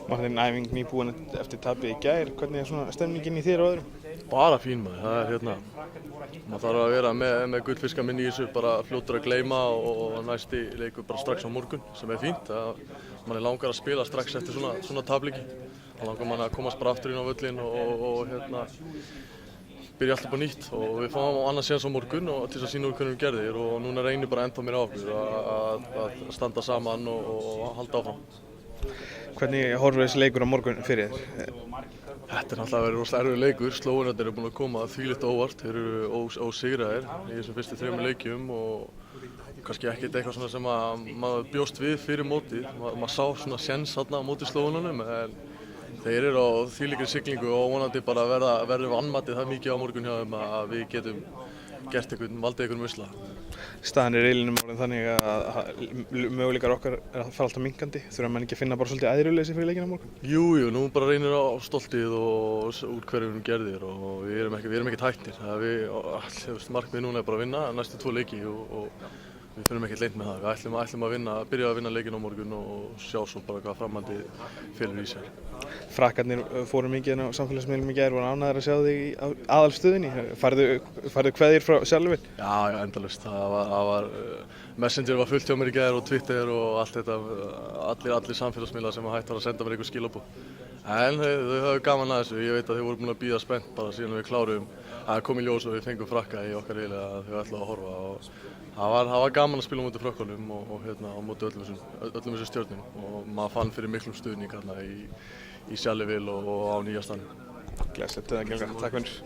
Martin, æfing nýbúin eftir tapið í gær. Hvernig svona stemningin í þér og öðrum? Bara fín maður, það maður þarf að vera með gullfiska minni í þessu, bara fljótur að gleyma og næsti leikur bara strax á morgun, sem fínt. Mann langar að spila strax eftir svona tapleiki. Það langar mann að komast bara aftur inn á völlinn og byrja allt upp á nýtt og við fáum annað séns á morgun og til þess að sýna úr hvernig við gerðir og núna reynir bara ennþá mér á okkur að standa saman og halda áfram. Hvernig horfir þessi leikur á morgun fyrir þér? Þetta náttúrulega verið rosalega erfiður leikur. Slóvenarnir eru búin að koma þvílíkt á óvart. Þeir eru ósigraðir í þessum fyrstu 3 leikjum og kannski ekkert eitthvað svona sem maður bjóst við fyrir mótið. Maður sá svona séns þarna á móti Slóvenunum en þeir eru á þvílíkri siglingu og vonandi bara verður vanmatið það mikið á morgun hjá þeim að við getum valdið einhvern usla. Staðan í riðlinum orðin þannig að möguleikar okkar er að fara alltaf minnkandi. Þurfa menn ekki að finna bara svolítið æðruleysi fyrir leikina á morgun? Jú, nú bara reynir á stoltið og úr hverju við gerðir og við erum ekki hættir. Markmiðið núna er bara að vinna næstu 2 leiki og við finnum ekkert leynt með það. Við ætlum að byrja að vinna leikinn á morgun og sjá svo bara hvað framhaldið felur í sér. Frakkarnir fóru mikið á samfélagsmiðlum í gær og voru ánægðir að sjá þig í aðalstöðinni. Færðu kveðjur frá sjálfur? Já, endalaust. Messenger var fullt hjá mér í gær og Twitter og allt þetta, allir samfélagsmiðlar sem hægt var að senda mér einhver skilaboð. En þau höfðu gaman að þessu. Ég veit að þau voru búin að bíða spennt bara síðan við kláruðum að koma í ljós og við fengum Frakka í okkar riðli að þau ætluðu að horfa. Og það var gaman að spila á móti Frökkunum og á móti öllum þessum stjörnum og maður fann fyrir miklum stuðning í Sjallaville og á nýja staðnum. Glæsilegt, takk fyrir.